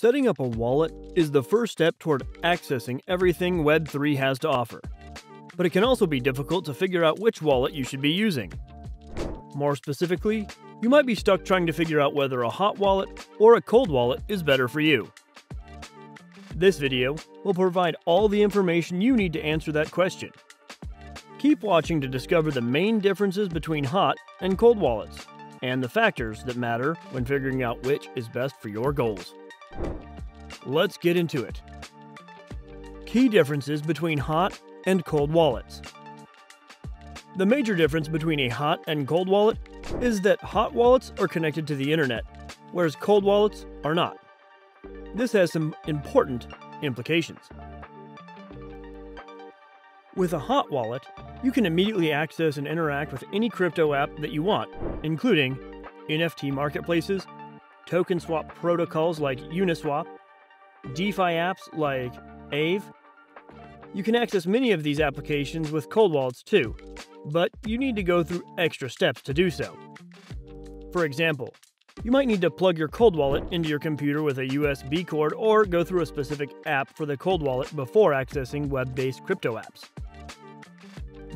Setting up a wallet is the first step toward accessing everything Web3 has to offer. But it can also be difficult to figure out which wallet you should be using. More specifically, you might be stuck trying to figure out whether a hot wallet or a cold wallet is better for you. This video will provide all the information you need to answer that question. Keep watching to discover the main differences between hot and cold wallets, and the factors that matter when figuring out which is best for your goals. Let's get into it. Key differences between hot and cold wallets. The major difference between a hot and cold wallet is that hot wallets are connected to the internet, whereas cold wallets are not. This has some important implications. With a hot wallet, you can immediately access and interact with any crypto app that you want, including NFT marketplaces, token swap protocols like Uniswap, DeFi apps like Aave. You can access many of these applications with cold wallets too, but you need to go through extra steps to do so. For example, you might need to plug your cold wallet into your computer with a USB cord or go through a specific app for the cold wallet before accessing web-based crypto apps.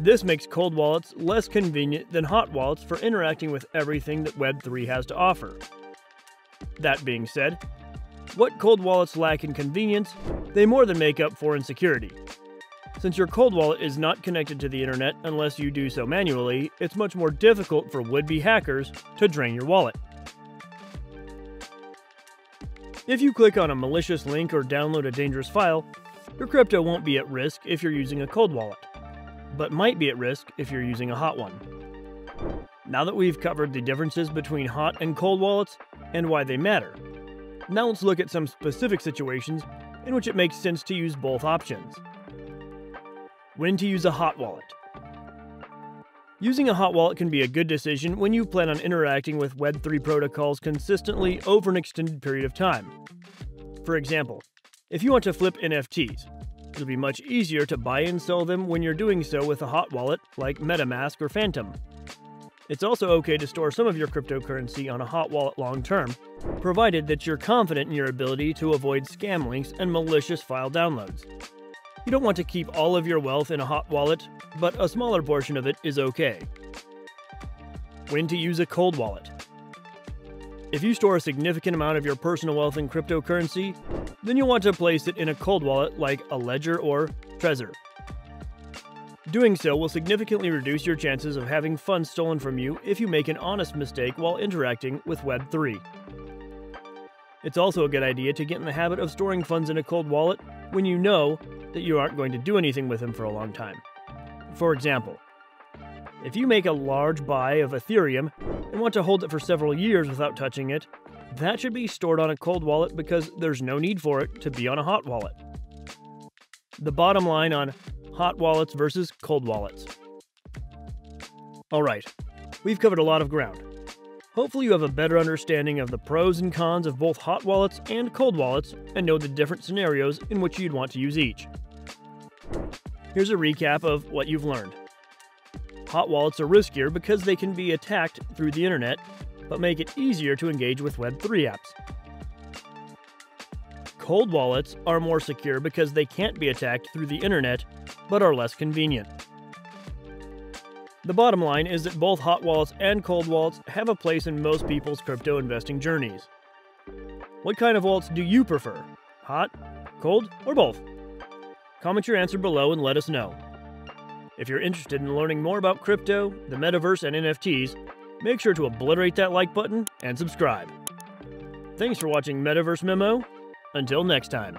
This makes cold wallets less convenient than hot wallets for interacting with everything that Web3 has to offer. That being said, what cold wallets lack in convenience, they more than make up for in security. Since your cold wallet is not connected to the internet unless you do so manually, it's much more difficult for would-be hackers to drain your wallet. If you click on a malicious link or download a dangerous file, your crypto won't be at risk if you're using a cold wallet, but might be at risk if you're using a hot one. Now that we've covered the differences between hot and cold wallets and why they matter, now let's look at some specific situations in which it makes sense to use both options. When to use a hot wallet. Using a hot wallet can be a good decision when you plan on interacting with Web3 protocols consistently over an extended period of time. For example, if you want to flip NFTs, it'll be much easier to buy and sell them when you're doing so with a hot wallet like MetaMask or Phantom. It's also okay to store some of your cryptocurrency on a hot wallet long term, provided that you're confident in your ability to avoid scam links and malicious file downloads. You don't want to keep all of your wealth in a hot wallet, but a smaller portion of it is okay. When to use a cold wallet. If you store a significant amount of your personal wealth in cryptocurrency, then you'll want to place it in a cold wallet like a Ledger or Trezor. Doing so will significantly reduce your chances of having funds stolen from you if you make an honest mistake while interacting with Web3. It's also a good idea to get in the habit of storing funds in a cold wallet when you know that you aren't going to do anything with them for a long time. For example, if you make a large buy of Ethereum and want to hold it for several years without touching it, that should be stored on a cold wallet because there's no need for it to be on a hot wallet. The bottom line on hot wallets versus cold wallets. Alright, we've covered a lot of ground. Hopefully you have a better understanding of the pros and cons of both hot wallets and cold wallets and know the different scenarios in which you'd want to use each. Here's a recap of what you've learned. Hot wallets are riskier because they can be attacked through the internet, but make it easier to engage with Web3 apps. Cold wallets are more secure because they can't be attacked through the internet, but are less convenient. The bottom line is that both hot wallets and cold wallets have a place in most people's crypto investing journeys. What kind of wallets do you prefer? Hot, cold, or both? Comment your answer below and let us know. If you're interested in learning more about crypto, the metaverse, and NFTs, make sure to obliterate that like button and subscribe. Thanks for watching Metaverse Memo. Until next time.